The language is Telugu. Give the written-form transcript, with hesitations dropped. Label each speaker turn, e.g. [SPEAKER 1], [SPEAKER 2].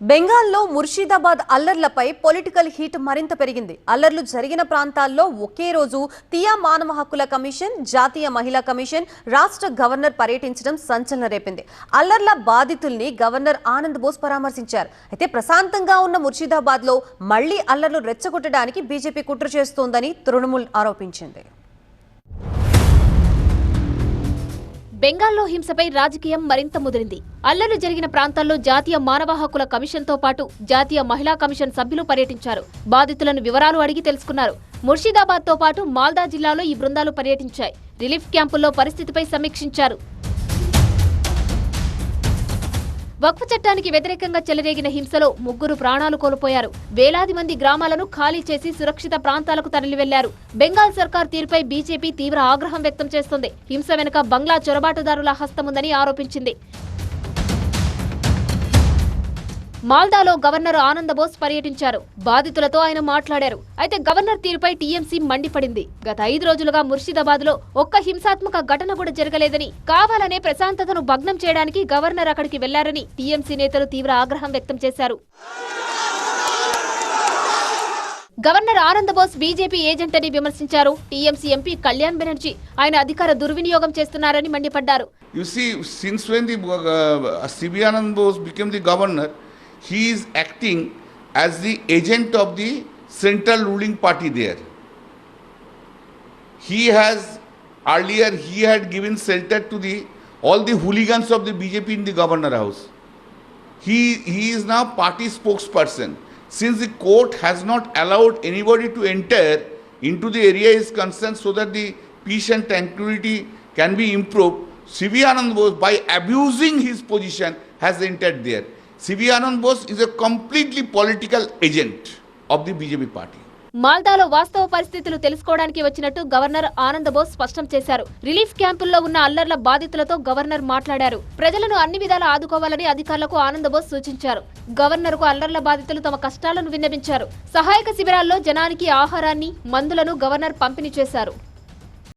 [SPEAKER 1] బెంగాల్లో ముర్షిదాబాద్ అల్లర్లపై పొలిటికల్ హీట్ మరింత పెరిగింది. అల్లర్లు జరిగిన ప్రాంతాల్లో ఒకే రోజు తియా మానవ హక్కుల కమిషన్, జాతీయ మహిళా కమిషన్, రాష్ట్ర గవర్నర్ పర్యటించడం సంచలనం రేపింది. అల్లర్ల బాధితుల్ని గవర్నర్ ఆనంద్ బోస్ పరామర్శించారు. అయితే ప్రశాంతంగా ఉన్న ముర్షిదాబాద్లో మళ్లీ అల్లర్లు రెచ్చగొట్టడానికి బీజేపీ కుట్ర చేస్తోందని తృణమూల్ ఆరోపించింది.
[SPEAKER 2] బెంగాల్లో హింసపై రాజకీయం మరింత ముదిరింది. అల్లర్లు జరిగిన ప్రాంతాల్లో జాతీయ మానవ హక్కుల కమిషన్తో పాటు జాతీయ మహిళా కమిషన్ సభ్యులు పర్యటించారు. బాధితులను వివరాలు అడిగి తెలుసుకున్నారు. ముర్షిదాబాద్తో పాటు మాల్దా జిల్లాలో ఈ బృందాలు పర్యటించాయి. రిలీఫ్ క్యాంపుల్లో పరిస్థితిపై సమీక్షించారు. వక్ఫ్ చట్టానికి వ్యతిరేకంగా చెలరేగిన హింసలో 3 ప్రాణాలు కోల్పోయారు. వేలాది మంది గ్రామాలను ఖాళీ చేసి సురక్షిత ప్రాంతాలకు తరలి వెళ్లారు. బెంగాల్ సర్కార్ తీరుపై బీజేపీ తీవ్ర ఆగ్రహం వ్యక్తం చేస్తోంది. హింస వెనుక బంగ్లా చొరబాటుదారుల హస్తముందని ఆరోపించింది. మాల్దాలో గవర్నర్ ఆనంద్ బోస్ పర్యటించారు. బాధితులతో ఆయన మాట్లాడారు. అయితే గవర్నర్ తీరుపై టీఎంసీ మండిపడింది. గత 5 రోజులుగా ముర్షిదాబాద్లో ఒక్క హింసాత్మక ఘటన కూడా జరగలేదని, కావాలనే ప్రశాంతతను భగ్నం చేయడానికి గవర్నర్ అక్కడికి వెళ్లారని టీఎంసీ నేతలు తీవ్ర ఆగ్రహం వ్యక్తం చేశారు. Governor Anand Bose BJP agent అని విమర్శించారు. టీఎంసీ ఎంపీ కళ్యాణ్ బెనర్జీ ఆయన అధికార దుర్వినియోగం చేస్తున్నారని మండిపడ్డారు.
[SPEAKER 3] You see, since when the CB Anand Bose became the governor, he is acting as the agent of the central ruling party there. He has earlier had given shelter to all the hooligans of the BJP in the governor house. He is now party spokesperson. Since the court has not allowed anybody to enter into the area is concerned so that the peace and tranquility can be improved, CB Anand Bose, by abusing his position, has entered there. CB Anand Bose is a completely political agent of the BJP party.
[SPEAKER 2] మాల్దాలో వాస్తవ పరిస్థితులు తెలుసుకోవడానికి వచ్చినట్టు గవర్నర్ ఆనంద్ బోస్ స్పష్టం చేశారు. రిలీఫ్ క్యాంపుల్లో ఉన్న అల్లర్ల బాధితులతో గవర్నర్ మాట్లాడారు. ప్రజలను అన్ని విధాలా ఆదుకోవాలని అధికారులకు ఆనంద్ బోస్ సూచించారు. గవర్నర్కు అల్లర్ల బాధితులు తమ కష్టాలను విన్నవించారు. సహాయక శిబిరాల్లో జనానికి ఆహారాన్ని, మందులను గవర్నర్ పంపిణీ చేశారు.